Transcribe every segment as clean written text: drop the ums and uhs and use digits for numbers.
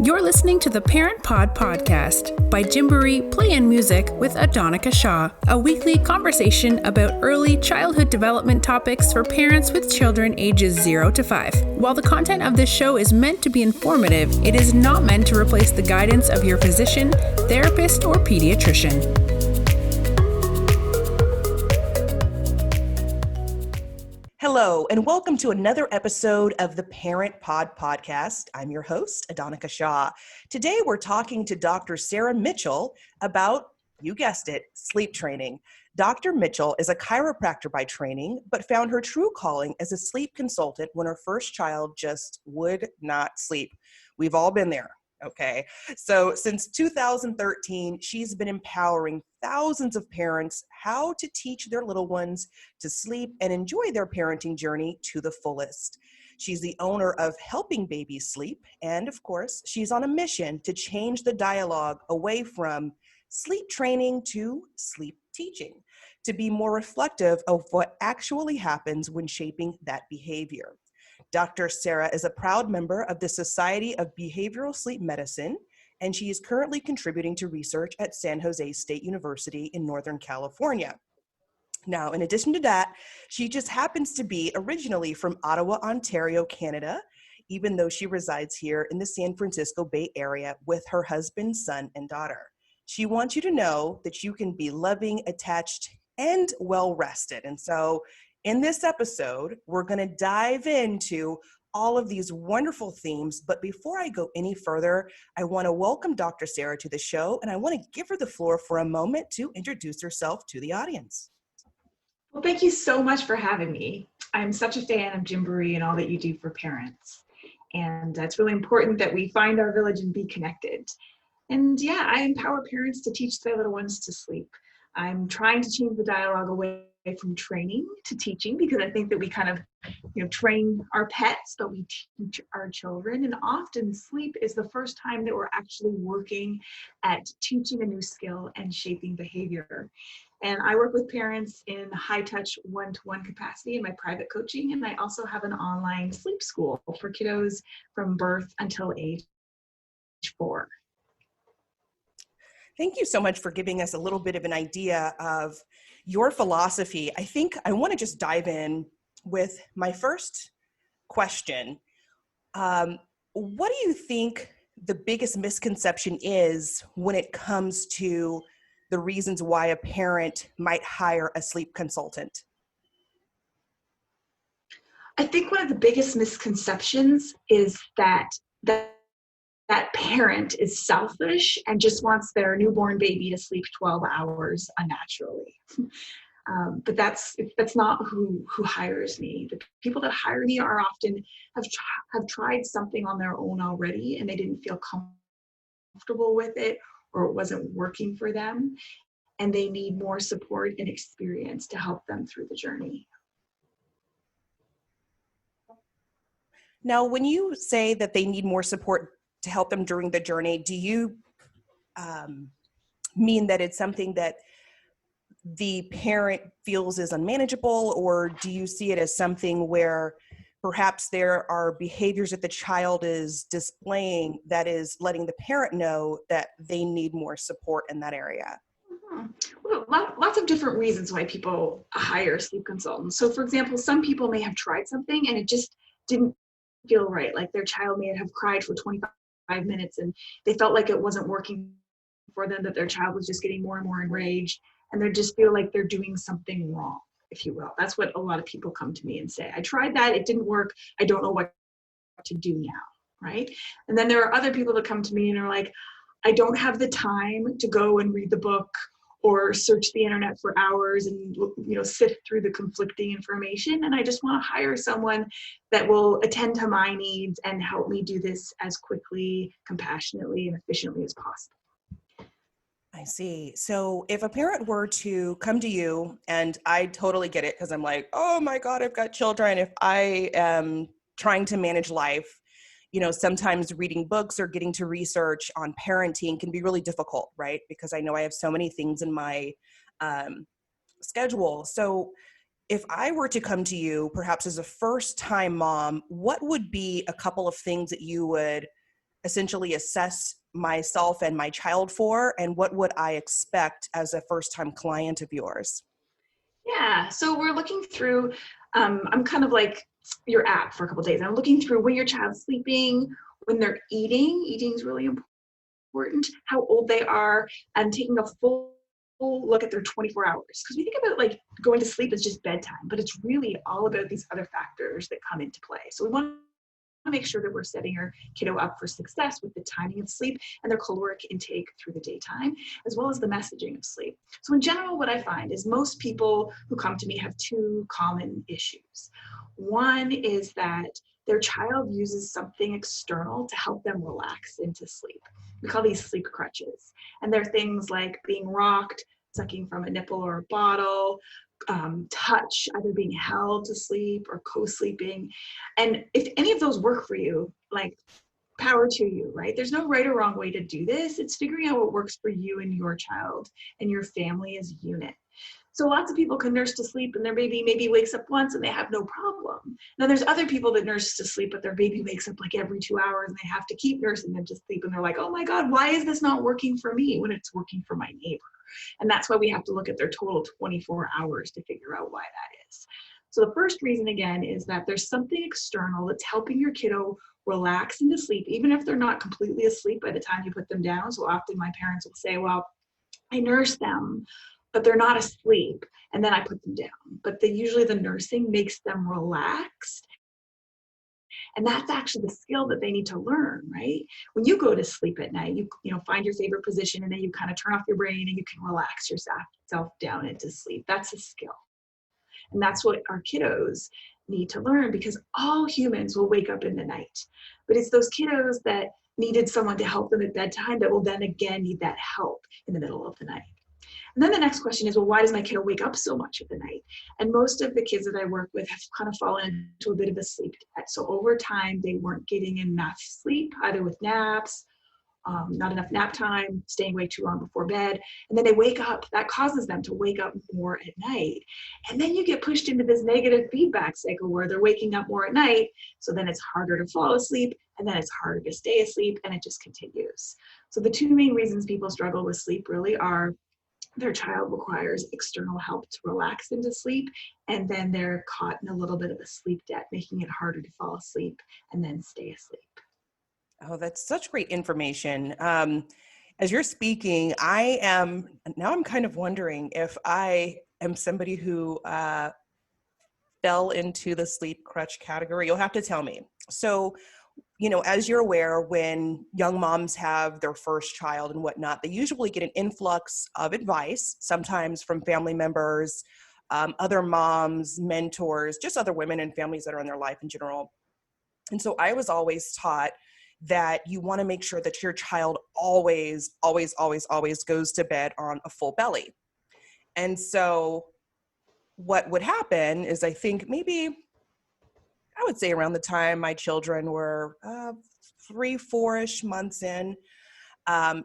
You're listening to the Parent Pod Podcast by Gymboree Play and Music with Adonica Shaw, a weekly conversation about early childhood development topics for parents with children ages 0 to 5. While the content of this show is meant to be informative, it is not meant to replace the guidance of your physician, therapist, or pediatrician. Hello, and welcome to another episode of the Parent Pod Podcast. I'm your host, Adonica Shaw. Today, we're talking to Dr. Sarah Mitchell about, you guessed it, sleep training. Dr. Mitchell is a chiropractor by training, but found her true calling as a sleep consultant when her first child just would not sleep. We've all been there. Okay, so since 2013, she's been empowering thousands of parents how to teach their little ones to sleep and enjoy their parenting journey to the fullest. She's the owner of Helping Babies Sleep, and of course, she's on a mission to change the dialogue away from sleep training to sleep teaching, to be more reflective of what actually happens when shaping that behavior. Dr. Sarah is a proud member of the Society of Behavioral Sleep Medicine, and she is currently contributing to research at San Jose State University in Northern California. Now, in addition to that, she just happens to be originally from Ottawa, Ontario, Canada, even though she resides here in the San Francisco Bay Area with her husband, son, and daughter. She wants you to know that you can be loving, attached, and well-rested. And so in this episode, we're going to dive into all of these wonderful themes. But before I go any further, I want to welcome Dr. Sarah to the show, and I want to give her the floor for a moment to introduce herself to the audience. Well, thank you so much for having me. I'm such a fan of Gymboree and all that you do for parents. And it's really important that we find our village and be connected. And yeah, I empower parents to teach their little ones to sleep. I'm trying to change the dialogue away from training to teaching, because I think that we kind of, train our pets, but we teach our children. And often sleep is the first time that we're actually working at teaching a new skill and shaping behavior. And I work with parents in high-touch one-to-one capacity in my private coaching. And I also have an online sleep school for kiddos from birth until age 4. Thank you so much for giving us a little bit of an idea of your philosophy. I think I want to just dive in with my first question. What do you think the biggest misconception is when it comes to the reasons why a parent might hire a sleep consultant? I think one of the biggest misconceptions is that parent is selfish and just wants their newborn baby to sleep 12 hours unnaturally. But that's not who hires me. The people that hire me are often have tried something on their own already, and they didn't feel comfortable with it, or it wasn't working for them, and they need more support and experience to help them through the journey. Now, when you say that they need more support to help them during the journey, do you mean that it's something that the parent feels is unmanageable, or do you see it as something where perhaps there are behaviors that the child is displaying that is letting the parent know that they need more support in that area? Well, lots of different reasons why people hire sleep consultants. So for example, some people may have tried something and it just didn't feel right. Like their child may have cried for 25 minutes and they felt like it wasn't working for them, that their child was just getting more and more enraged, and they just feel like they're doing something wrong, if you will. That's what a lot of people come to me and say. I tried that, it didn't work, I don't know what to do now, right? And then there are other people that come to me and are like, I don't have the time to go and read the book or search the internet for hours and sift through the conflicting information, and I just want to hire someone that will attend to my needs and help me do this as quickly, compassionately, and efficiently as possible. I see. So if a parent were to come to you, and I totally get it because I'm like, oh my God, I've got children. If I am trying to manage life, sometimes reading books or getting to research on parenting can be really difficult, right? Because I know I have so many things in my schedule. So if I were to come to you, perhaps as a first-time mom, what would be a couple of things that you would essentially assess myself and my child for, and what would I expect as a first-time client of yours? Yeah, so we're looking through, I'm kind of like your app for a couple of days. I'm looking through when your child's sleeping, when they're eating is really important, how old they are, and taking a full look at their 24 hours. Because we think about like going to sleep as just bedtime, but it's really all about these other factors that come into play. So we want to make sure that we're setting our kiddo up for success with the timing of sleep and their caloric intake through the daytime, as well as the messaging of sleep. So in general, what I find is most people who come to me have two common issues. One is that their child uses something external to help them relax into sleep. We call these sleep crutches. And they're things like being rocked, sucking from a nipple or a bottle, touch, either being held to sleep or co-sleeping. And if any of those work for you, like, power to you, right? There's no right or wrong way to do this. It's figuring out what works for you and your child and your family as a unit. So lots of people can nurse to sleep and their baby maybe wakes up once and they have no problem. Now there's other people that nurse to sleep, but their baby wakes up like every 2 hours and they have to keep nursing them to sleep. And they're like, oh my God, why is this not working for me when it's working for my neighbor? And that's why we have to look at their total 24 hours to figure out why that is. So the first reason, again, is that there's something external that's helping your kiddo relax into sleep, even if they're not completely asleep by the time you put them down. So often my parents will say, well, I nurse them, but they're not asleep, and then I put them down. But usually the nursing makes them relaxed. And that's actually the skill that they need to learn, right? When you go to sleep at night, you find your favorite position and then you kind of turn off your brain and you can relax yourself down into sleep. That's a skill. And that's what our kiddos need to learn, because all humans will wake up in the night. But it's those kiddos that needed someone to help them at bedtime that will then again need that help in the middle of the night. And then the next question is, well, why does my kiddo wake up so much at the night? And most of the kids that I work with have kind of fallen into a bit of a sleep debt. So over time, they weren't getting enough sleep, either with naps, not enough nap time, staying way too long before bed. And then they wake up. That causes them to wake up more at night. And then you get pushed into this negative feedback cycle where they're waking up more at night. So then it's harder to fall asleep, and then it's harder to stay asleep, and it just continues. So the two main reasons people struggle with sleep really are their child requires external help to relax into sleep, and then they're caught in a little bit of a sleep debt, making it harder to fall asleep and then stay asleep. Oh, that's such great information. As you're speaking, I'm kind of wondering if I am somebody who fell into the sleep crutch category. You'll have to tell me. So, as you're aware, when young moms have their first child and whatnot, they usually get an influx of advice, sometimes from family members, other moms, mentors, just other women and families that are in their life in general. And so I was always taught that you want to make sure that your child always goes to bed on a full belly. And so what would happen is, I think maybe, I would say around the time my children were 3-4-ish months in,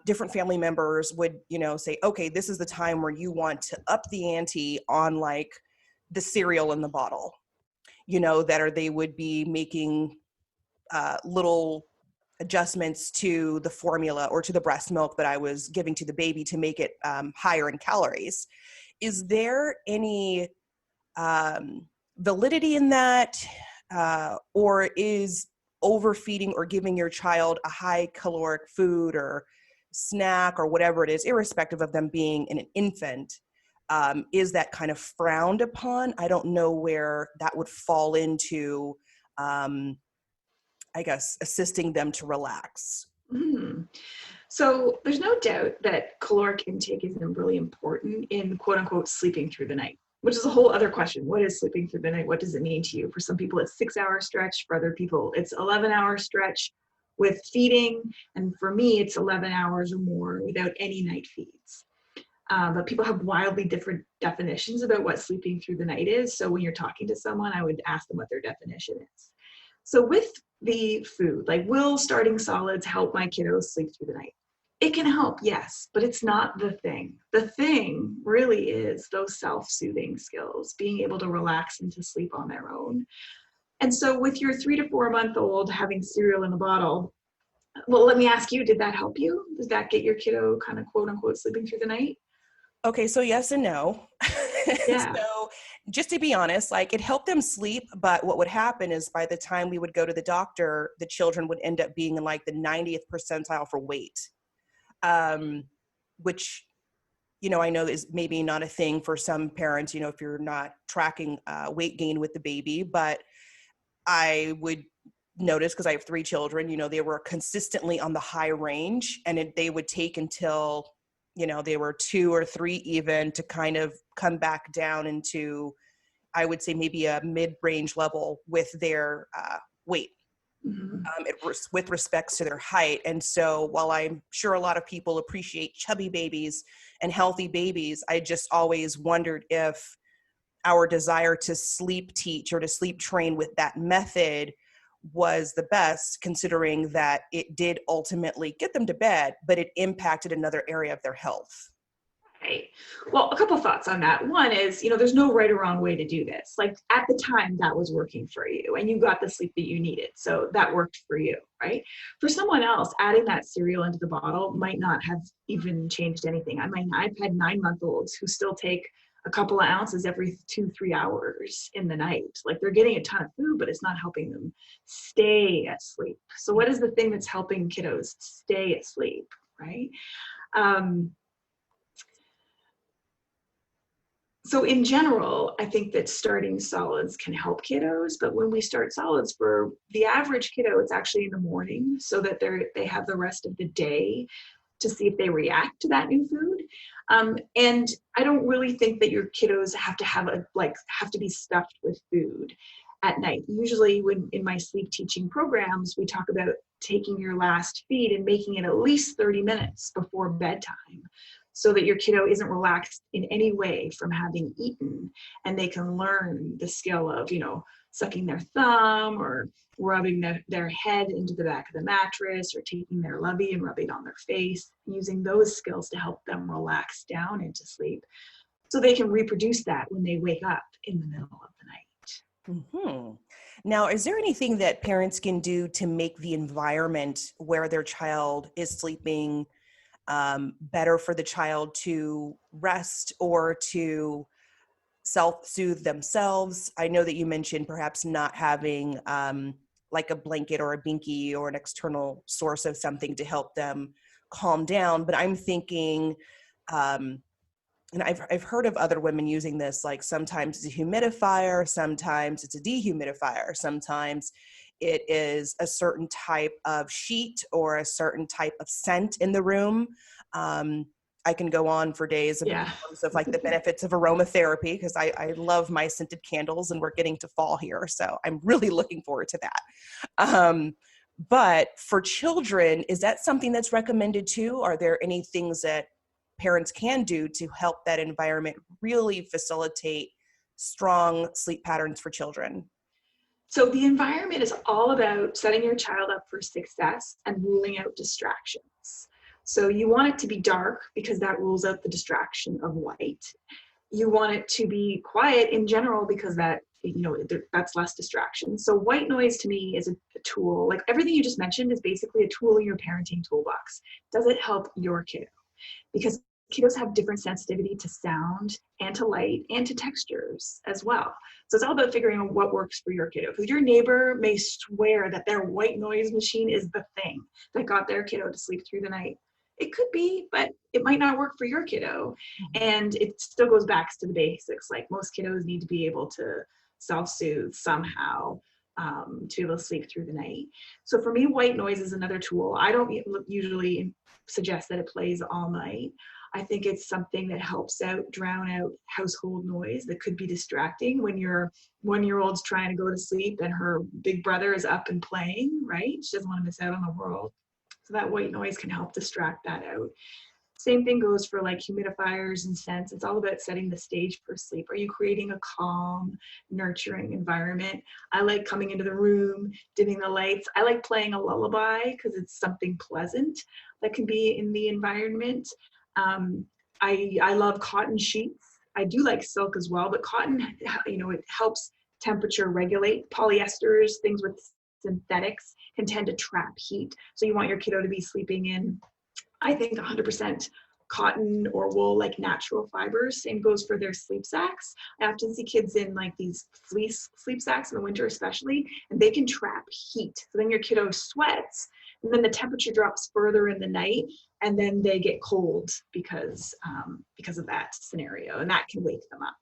different family members would, say, okay, this is the time where you want to up the ante on like the cereal in the bottle, they would be making little adjustments to the formula or to the breast milk that I was giving to the baby to make it higher in calories. Is there any validity in that? Or is overfeeding or giving your child a high caloric food or snack or whatever it is, irrespective of them being an infant, is that kind of frowned upon? I don't know where that would fall into, I guess, assisting them to relax. Mm. So there's no doubt that caloric intake is really important in quote unquote sleeping through the night, which is a whole other question. What is sleeping through the night? What does it mean to you? For some people, it's 6-hour stretch. For other people, it's 11-hour stretch with feeding. And for me, it's 11 hours or more without any night feeds. But people have wildly different definitions about what sleeping through the night is. So when you're talking to someone, I would ask them what their definition is. So with the food, like, will starting solids help my kiddos sleep through the night? It can help, yes, but it's not the thing. The thing really is those self-soothing skills, being able to relax into sleep on their own. And so with your 3 to 4 month old having cereal in the bottle, well, let me ask you, did that help you? Did that get your kiddo kind of quote unquote sleeping through the night? Okay, so yes and no. Yeah. So just to be honest, like it helped them sleep, but what would happen is by the time we would go to the doctor, the children would end up being in like the 90th percentile for weight, which, I know is maybe not a thing for some parents, if you're not tracking weight gain with the baby, but I would notice because I have 3 children, they were consistently on the high range, and they would take until, they were 2 or 3 even to kind of come back down into, I would say maybe a mid-range level with their weight. Mm-hmm. With respects to their height. And so while I'm sure a lot of people appreciate chubby babies and healthy babies, I just always wondered if our desire to sleep teach or to sleep train with that method was the best, considering that it did ultimately get them to bed, but it impacted another area of their health. Right. Well, a couple thoughts on that. One is, there's no right or wrong way to do this. Like at the time that was working for you and you got the sleep that you needed. So that worked for you, right? For someone else, adding that cereal into the bottle might not have even changed anything. I mean, I've had 9-month-olds who still take a couple of ounces every 2-3 hours in the night. Like they're getting a ton of food, but it's not helping them stay asleep. So what is the thing that's helping kiddos stay asleep, right? So in general, I think that starting solids can help kiddos, but when we start solids for the average kiddo, it's actually in the morning so that they have the rest of the day to see if they react to that new food. And I don't really think that your kiddos have to be stuffed with food at night. Usually when in my sleep teaching programs, we talk about taking your last feed and making it at least 30 minutes before bedtime, so that your kiddo isn't relaxed in any way from having eaten, and they can learn the skill of, sucking their thumb or rubbing their head into the back of the mattress or taking their lovey and rubbing it on their face, using those skills to help them relax down into sleep so they can reproduce that when they wake up in the middle of the night. Mm-hmm. Now, is there anything that parents can do to make the environment where their child is sleeping better for the child to rest or to self-soothe themselves? I know that you mentioned perhaps not having like a blanket or a binky or an external source of something to help them calm down, but I'm thinking, and I've heard of other women using this, like sometimes it's a humidifier, sometimes it's a dehumidifier, sometimes it is a certain type of sheet or a certain type of scent in the room. I can go on for days in terms of like the benefits of aromatherapy, because I love my scented candles and we're getting to fall here. So I'm really looking forward to that. But for children, is that something that's recommended too? Are there any things that parents can do to help that environment really facilitate strong sleep patterns for children? So the environment is all about setting your child up for success and ruling out distractions. So you want it to be dark because that rules out the distraction of light. You want it to be quiet in general because that's less distraction. So white noise to me is a tool. Like everything you just mentioned is basically a tool in your parenting toolbox. Does it help your kiddo? Because kiddos have different sensitivity to sound and to light and to textures as well. So it's all about figuring out what works for your kiddo. Because your neighbor may swear that their white noise machine is the thing that got their kiddo to sleep through the night. It could be, but it might not work for your kiddo. And it still goes back to the basics. Like most kiddos need to be able to self-soothe somehow to be able to sleep through the night. So for me, white noise is another tool. I don't usually suggest that it plays all night. I think it's something that helps drown out household noise that could be distracting when your 1-year-old's trying to go to sleep and her big brother is up and playing, right? She doesn't want to miss out on the world. So that white noise can help distract that out. Same thing goes for like humidifiers and scents. It's all about setting the stage for sleep. Are you creating a calm, nurturing environment? I like coming into the room, dimming the lights. I like playing a lullaby because it's something pleasant that can be in the environment. I love cotton sheets. I do like silk as well, but cotton, it helps temperature regulate. Polyesters, things with synthetics, can tend to trap heat. So you want your kiddo to be sleeping in, I think, 100% cotton or wool, like natural fibers. Same goes for their sleep sacks. I often see kids in like these fleece sleep sacks in the winter especially, and they can trap heat. So then your kiddo sweats, and then the temperature drops further in the night, and then they get cold because of that scenario, and that can wake them up.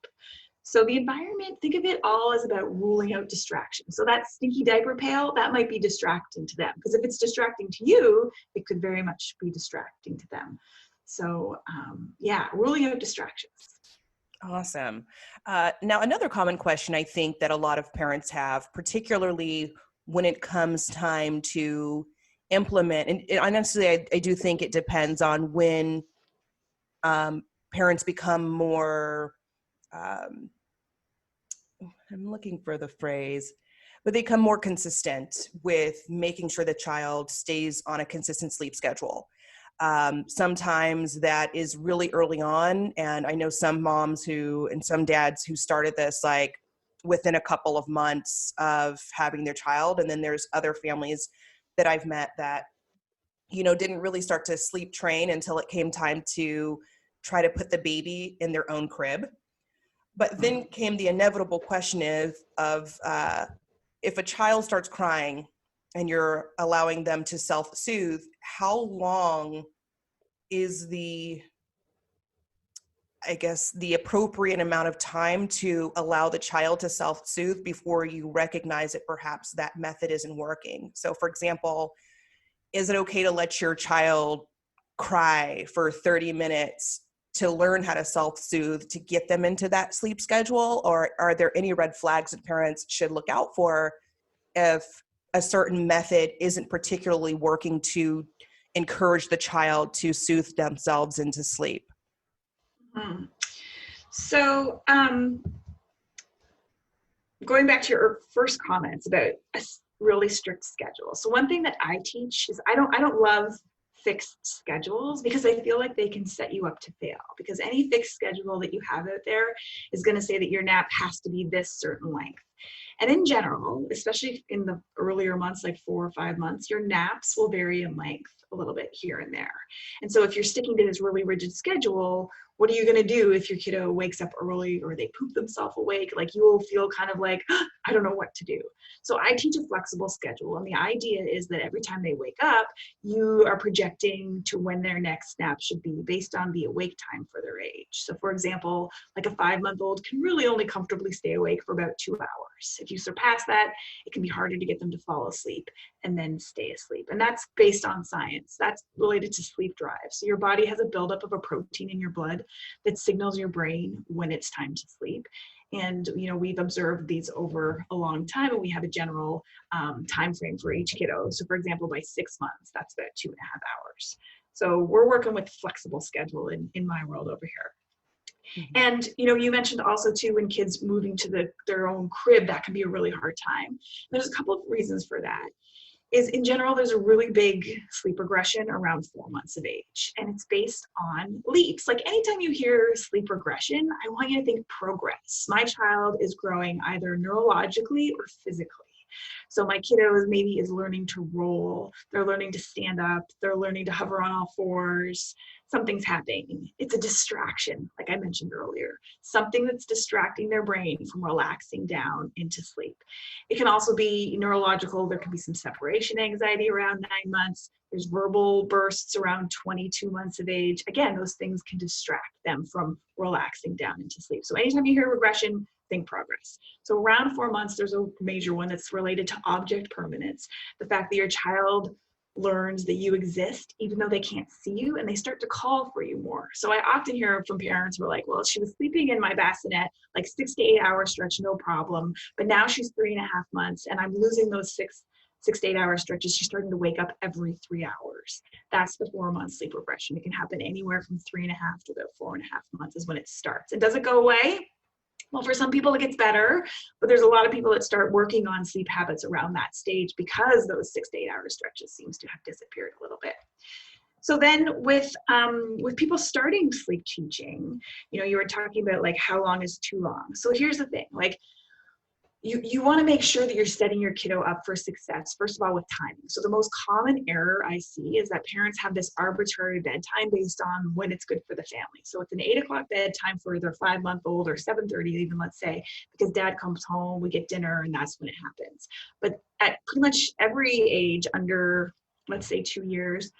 So the environment, think of it all as about ruling out distraction. So that stinky diaper pail, that might be distracting to them, because if it's distracting to you, it could very much be distracting to them. So ruling out distractions. Awesome. Now, another common question I think that a lot of parents have, particularly when it comes time to implement, and honestly, I do think it depends on when parents become more, I'm looking for the phrase, but they become more consistent with making sure the child stays on a consistent sleep schedule. Sometimes that is really early on. And I know some moms and some dads who started this like within a couple of months of having their child. And then there's other families that I've met that, didn't really start to sleep train until it came time to try to put the baby in their own crib. But then came the inevitable question of if a child starts crying and you're allowing them to self-soothe, how long is the appropriate amount of time to allow the child to self-soothe before you recognize that perhaps that method isn't working? So for example, is it okay to let your child cry for 30 minutes to learn how to self-soothe to get them into that sleep schedule? Or are there any red flags that parents should look out for if a certain method isn't particularly working to encourage the child to soothe themselves into sleep? So going back to your first comments about a really strict schedule. So one thing that I teach is I don't love fixed schedules, because I feel like they can set you up to fail, because any fixed schedule that you have out there is going to say that your nap has to be this certain length. And in general, especially in the earlier months, like 4 or 5 months, your naps will vary in length a little bit here and there. And so if you're sticking to this really rigid schedule, what are you going to do if your kiddo wakes up early or they poop themselves awake? Like, you will feel kind of like, I don't know what to do. So I teach a flexible schedule. And the idea is that every time they wake up, you are projecting to when their next nap should be based on the awake time for their age. So for example, like a 5-month-old can really only comfortably stay awake for about 2 hours. If you surpass that, it can be harder to get them to fall asleep and then stay asleep. And that's based on science. That's related to sleep drive. So your body has a buildup of a protein in your blood that signals your brain when it's time to sleep. And we've observed these over a long time, and we have a general time frame for each kiddo. So for example, by 6 months, that's about 2.5 hours. So we're working with flexible schedule in my world over here. Mm-hmm. And you mentioned also too, when kids moving to their own crib, that can be a really hard time. There's a couple of reasons for that. Is in general, there's a really big sleep regression around 4 months of age, and it's based on leaps. Like anytime you hear sleep regression, I want you to think progress. My child is growing either neurologically or physically. So my kiddo is learning to roll, they're learning to stand up, they're learning to hover on all fours. Something's happening. It's a distraction, like I mentioned earlier, something that's distracting their brain from relaxing down into sleep. It can also be neurological. There can be some separation anxiety around 9 months. There's verbal bursts around 22 months of age. Again, those things can distract them from relaxing down into sleep. So anytime you hear regression, think progress. So around 4 months, there's a major one that's related to object permanence. The fact that your child learns that you exist even though they can't see you, and they start to call for you more. So I often hear from parents who are like, well, she was sleeping in my bassinet like 6 to 8 hour stretch, no problem. But now she's 3.5 months and I'm losing those 6 6 to 8 hour stretches, she's starting to wake up every 3 hours. That's the 4-month sleep regression. It can happen anywhere from 3.5 to about 4.5 months is when it starts. And does it go away? Well, for some people it gets better, but there's a lot of people that start working on sleep habits around that stage because those 6 to 8 hour stretches seems to have disappeared a little bit. So then with people starting sleep teaching, you were talking about like how long is too long. So here's the thing, like you want to make sure that you're setting your kiddo up for success, first of all, with timing. So the most common error I see is that parents have this arbitrary bedtime based on when it's good for the family. So it's an 8 o'clock bedtime for their 5-month-old, or 7:30 even, let's say, because dad comes home, we get dinner, and that's when it happens. But at pretty much every age under, let's say, 2 years,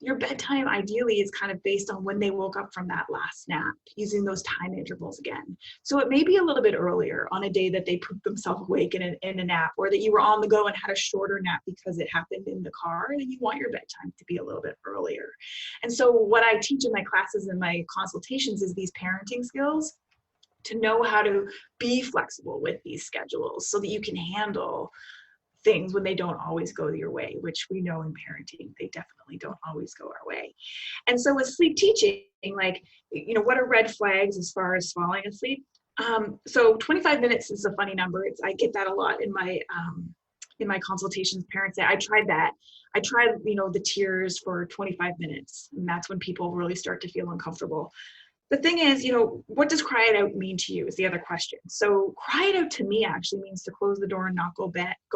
your bedtime ideally is kind of based on when they woke up from that last nap, using those time intervals again. So it may be a little bit earlier on a day that they pooped themselves awake in a nap, or that you were on the go and had a shorter nap because it happened in the car, and you want your bedtime to be a little bit earlier. And so what I teach in my classes and my consultations is these parenting skills to know how to be flexible with these schedules so that you can handle things when they don't always go your way, which we know in parenting, they definitely don't always go our way. And so with sleep teaching, like, what are red flags as far as falling asleep? So 25 minutes is a funny number. I get that a lot in my consultations. Parents say, I tried that. I tried, the tiers for 25 minutes. And that's when people really start to feel uncomfortable. The thing is, what does cry it out mean to you is the other question. So cry it out to me actually means to close the door and not go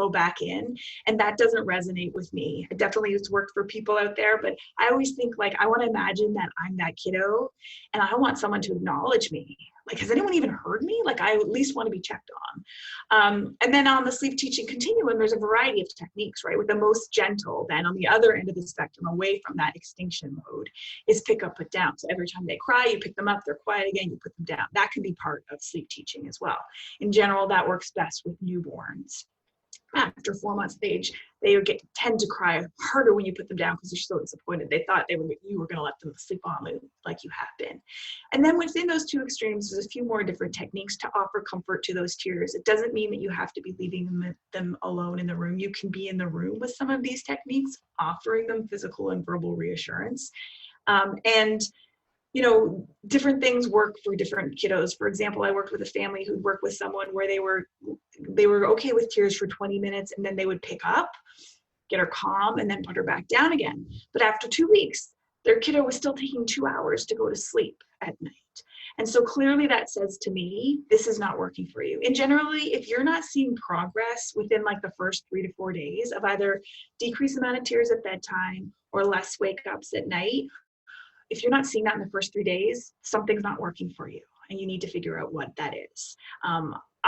back in. And that doesn't resonate with me. It definitely has worked for people out there, but I always think like, I want to imagine that I'm that kiddo and I want someone to acknowledge me. Like, has anyone even heard me? Like, I at least want to be checked on. And then on the sleep teaching continuum, there's a variety of techniques, right? With the most gentle, then on the other end of the spectrum, away from that extinction mode, is pick up, put down. So every time they cry, you pick them up, they're quiet again, you put them down. That can be part of sleep teaching as well. In general, that works best with newborns. After 4 months of age, they tend to cry harder when you put them down because they're so disappointed. They thought you were going to let them sleep on like you have been. And then within those two extremes, there's a few more different techniques to offer comfort to those tiers. It doesn't mean that you have to be leaving them alone in the room. You can be in the room with some of these techniques, offering them physical and verbal reassurance. Different things work for different kiddos. For example, I worked with a family who'd worked with someone where they were okay with tears for 20 minutes, and then they would pick up, get her calm, and then put her back down again. But after 2 weeks, their kiddo was still taking 2 hours to go to sleep at night. And so clearly that says to me, this is not working for you. And generally, if you're not seeing progress within like the first 3 to 4 days of either decreased amount of tears at bedtime or less wake ups at night, if you're not seeing that in the first 3 days, something's not working for you, and you need to figure out what that is.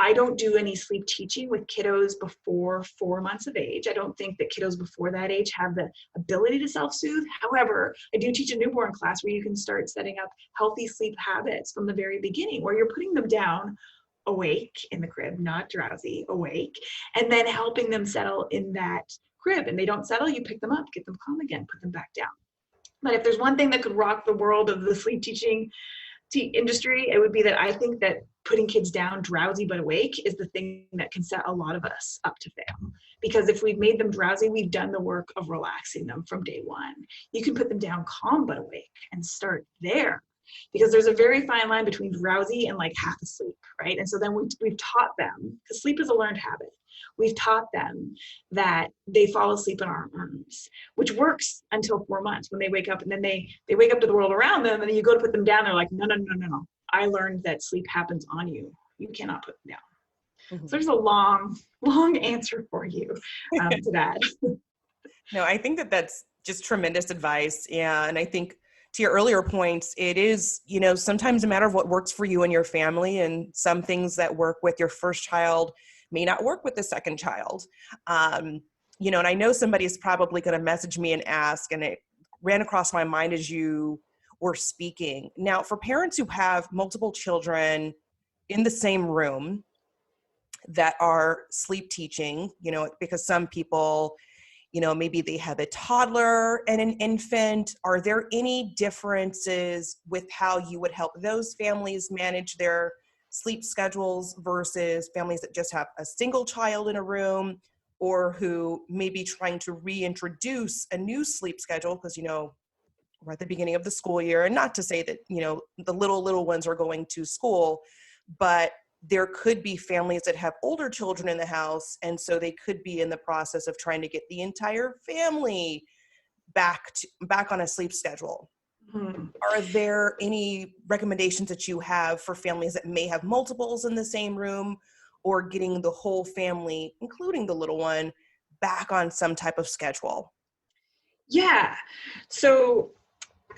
I don't do any sleep teaching with kiddos before 4 months of age. I don't think that kiddos before that age have the ability to self-soothe. However, I do teach a newborn class where you can start setting up healthy sleep habits from the very beginning, where you're putting them down awake in the crib, not drowsy, awake, and then helping them settle in that crib. And they don't settle, you pick them up, get them calm again, put them back down. But if there's one thing that could rock the world of the sleep teaching industry, it would be that I think that putting kids down drowsy but awake is the thing that can set a lot of us up to fail. Because if we've made them drowsy, we've done the work of relaxing them from day one. You can put them down calm but awake and start there. Because there's a very fine line between drowsy and like half asleep, right? And so then we've taught them, because sleep is a learned habit. We've taught them that they fall asleep in our arms, which works until 4 months when they wake up, and then they wake up to the world around them, and then you go to put them down. They're like, no. I learned that sleep happens on you. You cannot put them down. Mm-hmm. So there's a long answer for you to that. No, I think that's just tremendous advice. And I think to your earlier points, it is, sometimes a matter of what works for you and your family, and some things that work with your first child may not work with the second child. And I know somebody is probably going to message me and ask, and it ran across my mind as you were speaking. Now, for parents who have multiple children in the same room that are sleep teaching, because some people, maybe they have a toddler and an infant. Are there any differences with how you would help those families manage their sleep schedules versus families that just have a single child in a room? or who may be trying to reintroduce a new sleep schedule, because, we're at the beginning of the school year, and not to say that, the little ones are going to school, but there could be families that have older children in the house, and so they could be in the process of trying to get the entire family back on a sleep schedule. Mm-hmm. Are there any recommendations that you have for families that may have multiples in the same room, or getting the whole family, including the little one, back on some type of schedule? Yeah. So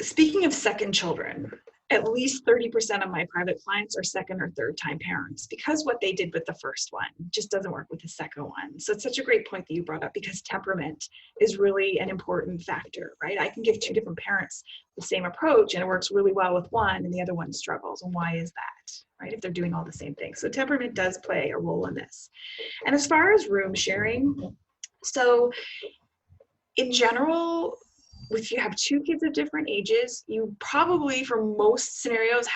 speaking of second children, at least 30% of my private clients are second or third time parents, because what they did with the first one just doesn't work with the second one. So it's such a great point that you brought up, because temperament is really an important factor, right? I can give two different parents the same approach and it works really well with one and the other one struggles. And why is that, right? If they're doing all the same things. So temperament does play a role in this. And as far as room sharing, so in general, if you have two kids of different ages, you probably, for most scenarios,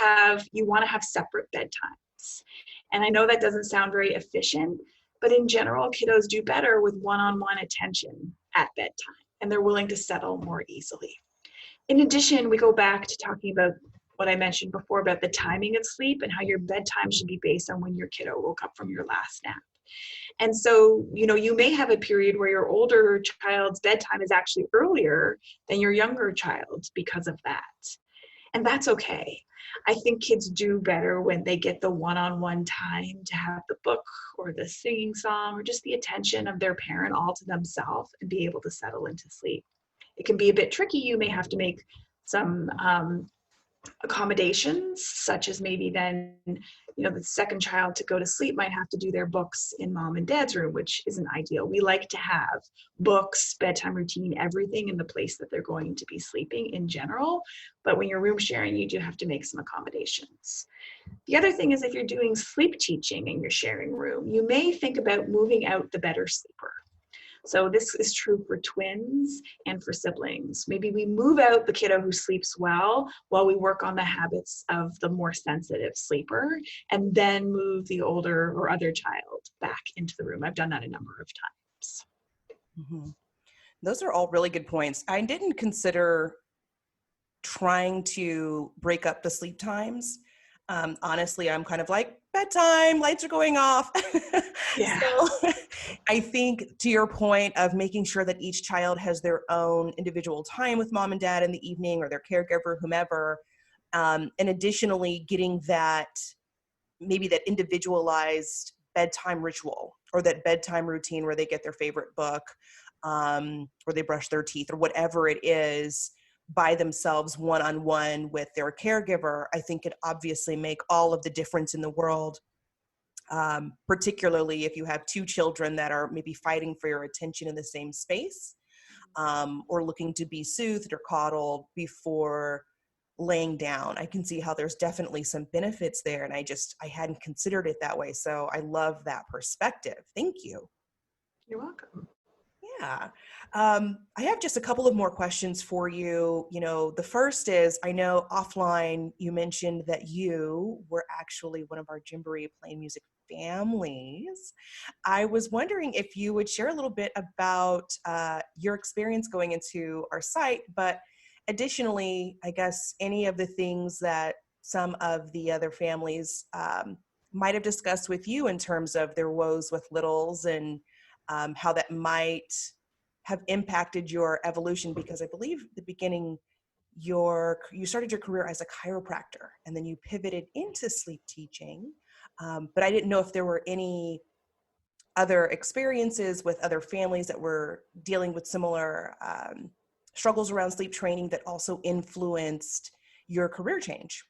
you want to have separate bedtimes. And I know that doesn't sound very efficient, but in general, kiddos do better with one-on-one attention at bedtime, and they're willing to settle more easily. In addition, we go back to talking about what I mentioned before about the timing of sleep and how your bedtime should be based on when your kiddo woke up from your last nap. And so, you may have a period where your older child's bedtime is actually earlier than your younger child's because of that. And that's okay. I think kids do better when they get the one-on-one time to have the book or the singing song or just the attention of their parent all to themselves and be able to settle into sleep. It can be a bit tricky. You may have to make some accommodations, such as maybe then, the second child to go to sleep might have to do their books in mom and dad's room, which isn't ideal. We like to have books, bedtime routine, everything in the place that they're going to be sleeping in general. But when you're room sharing, you do have to make some accommodations. The other thing is, if you're doing sleep teaching in your sharing room, you may think about moving out the better sleeper. So this is true for twins and for siblings. Maybe we move out the kiddo who sleeps well while we work on the habits of the more sensitive sleeper, and then move the older or other child back into the room. I've done that a number of times. Mm-hmm. Those are all really good points. I didn't consider trying to break up the sleep times. Honestly, I'm kind of like, bedtime, lights are going off. Yeah. So I think, to your point of making sure that each child has their own individual time with mom and dad in the evening, or their caregiver, whomever, and additionally getting that, maybe that individualized bedtime ritual or that bedtime routine where they get their favorite book, or they brush their teeth, or whatever it is, by themselves, one-on-one with their caregiver, I think it obviously make all of the difference in the world, particularly if you have two children that are maybe fighting for your attention in the same space, or looking to be soothed or coddled before laying down. I can see how there's definitely some benefits there, and I hadn't considered it that way. So I love that perspective. Thank you. You're welcome. Yeah. I have just a couple of more questions for you. The first is, I know offline you mentioned that you were actually one of our Gymboree Plain Music families. I was wondering if you would share a little bit about your experience going into our site, but additionally, I guess, any of the things that some of the other families might have discussed with you in terms of their woes with littles, and how that might have impacted your evolution, because I believe at the beginning you started your career as a chiropractor and then you pivoted into sleep teaching. But I didn't know if there were any other experiences with other families that were dealing with similar struggles around sleep training that also influenced your career change.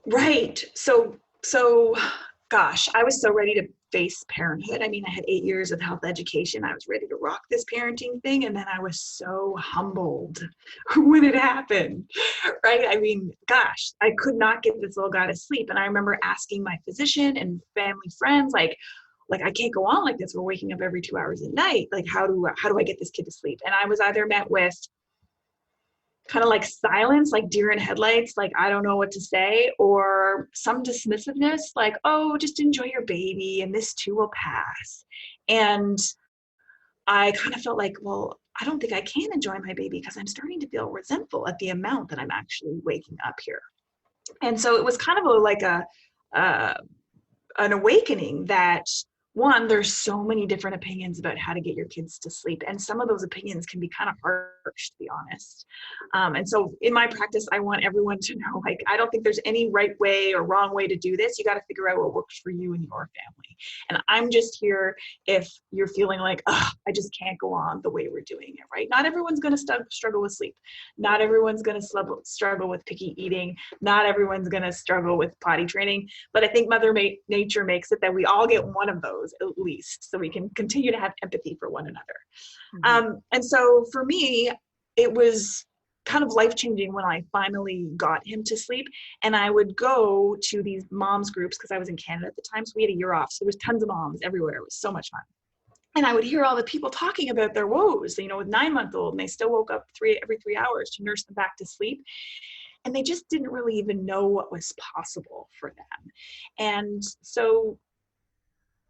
Right. So gosh, I was so ready to face parenthood. I mean, I had 8 years of health education. I was ready to rock this parenting thing. And then I was so humbled when it happened, right? I mean, gosh, I could not get this little guy to sleep. And I remember asking my physician and family friends, like, I can't go on like this. We're waking up every 2 hours a night. Like, how do I get this kid to sleep? And I was either met with, kind of like silence, like deer in headlights, like I don't know what to say, or some dismissiveness, like, oh, just enjoy your baby and this too will pass. And I kind of felt like, well, I don't think I can enjoy my baby because I'm starting to feel resentful at the amount that I'm actually waking up here. And so it was kind of uh, an awakening that, one, there's so many different opinions about how to get your kids to sleep. And some of those opinions can be kind of harsh, to be honest. And so in my practice, I want everyone to know, like, I don't think there's any right way or wrong way to do this. You got to figure out what works for you and your family. And I'm just here if you're feeling like, oh, I just can't go on the way we're doing it, right? Not everyone's going to struggle with sleep. Not everyone's going to struggle with picky eating. Not everyone's going to struggle with potty training. But I think Mother Nature makes it that we all get one of those at least, so we can continue to have empathy for one another. And so for me, it was kind of life-changing when I finally got him to sleep. And I would go to these moms groups because I was in Canada at the time, so we had a year off, so there was tons of moms everywhere. It was so much fun. And I would hear all the people talking about their woes, with 9-month-old, and they still woke up every 3 hours to nurse them back to sleep. And they just didn't really even know what was possible for them. And so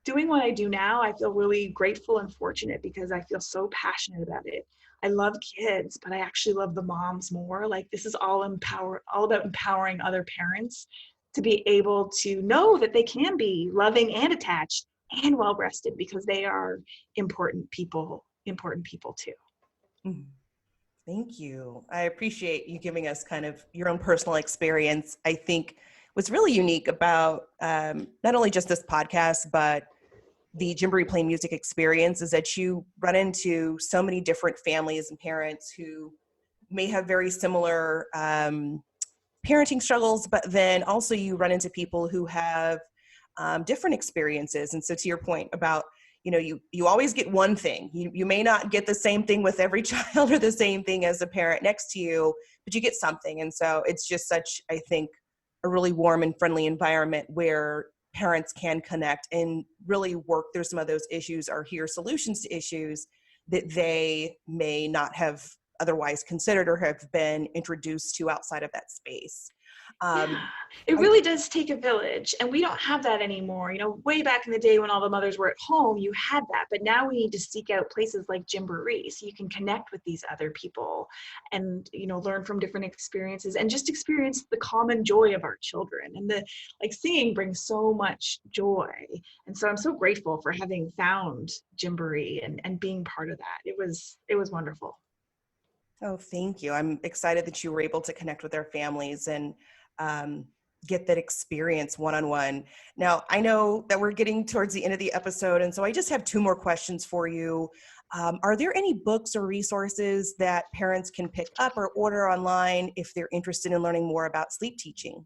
doing what I do now, I feel really grateful and fortunate because I feel so passionate about it. I love kids, but I actually love the moms more. Like, this is all about empowering other parents to be able to know that they can be loving and attached and well-breasted, because they are important people too. Mhm. Thank you. I appreciate you giving us kind of your own personal experience. I think what's really unique about not only just this podcast, but the Gymboree Playing Music experience is that you run into so many different families and parents who may have very similar parenting struggles, but then also you run into people who have different experiences. And so to your point about, you always get one thing. You may not get the same thing with every child or the same thing as a parent next to you, but you get something. And so it's just such, I think, a really warm and friendly environment where parents can connect and really work through some of those issues or hear solutions to issues that they may not have otherwise considered or have been introduced to outside of that space. Yeah, it really does take a village, and we don't have that anymore. Way back in the day when all the mothers were at home, you had that, but now we need to seek out places like Gymboree so you can connect with these other people and, learn from different experiences and just experience the common joy of our children. And singing brings so much joy. And so I'm so grateful for having found Gymboree and being part of that. It was wonderful. Oh, thank you. I'm excited that you were able to connect with their families and get that experience one-on-one. Now, I know that we're getting towards the end of the episode, and so I just have 2 more questions for you. Are there any books or resources that parents can pick up or order online if they're interested in learning more about sleep teaching?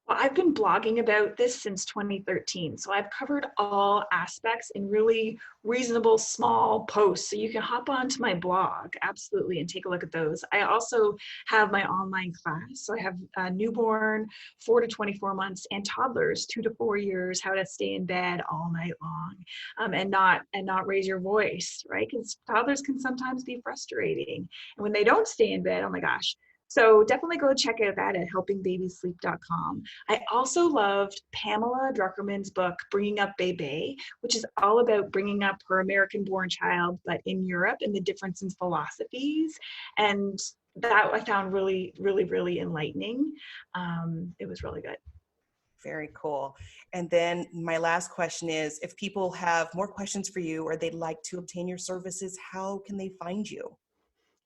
Well, I've been blogging about this since 2013, so I've covered all aspects in really reasonable, small posts. So you can hop onto my blog, absolutely, and take a look at those. I also have my online class. So I have a newborn, 4 to 24 months, and toddlers, 2 to 4 years, how to stay in bed all night long, and not raise your voice, right? Because toddlers can sometimes be frustrating, and when they don't stay in bed, oh my gosh. So definitely go check out that at helpingbabysleep.com. I also loved Pamela Druckerman's book, Bringing Up Bebe, which is all about bringing up her American-born child, but in Europe, and the difference in philosophies. And that I found really, really, really enlightening. It was really good. Very cool. And then my last question is, if people have more questions for you or they'd like to obtain your services, how can they find you?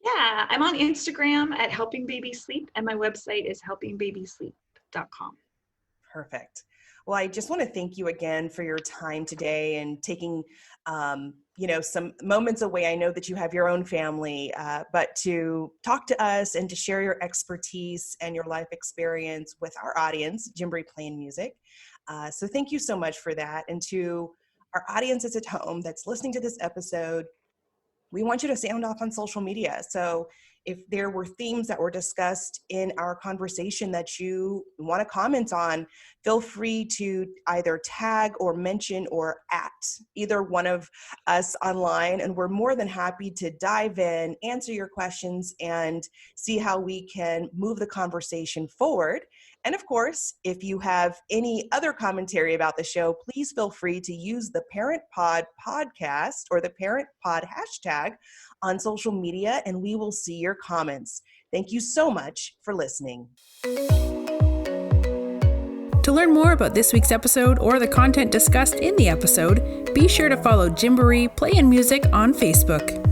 Yeah, I'm on Instagram at Helping Baby Sleep, and my website is helpingbabysleep.com. Perfect. Well, I just want to thank you again for your time today and taking, some moments away. I know that you have your own family, but to talk to us and to share your expertise and your life experience with our audience, Gymboree Playing Music. So thank you so much for that. And to our audiences at home that's listening to this episode, we want you to sound off on social media. So if there were themes that were discussed in our conversation that you want to comment on, feel free to either tag or mention or at either one of us online. And we're more than happy to dive in, answer your questions, and see how we can move the conversation forward. And of course, if you have any other commentary about the show, please feel free to use the Parent Pod podcast or the Parent Pod hashtag on social media, and we will see your comments. Thank you so much for listening. To learn more about this week's episode or the content discussed in the episode, be sure to follow Gymboree Play and Music on Facebook.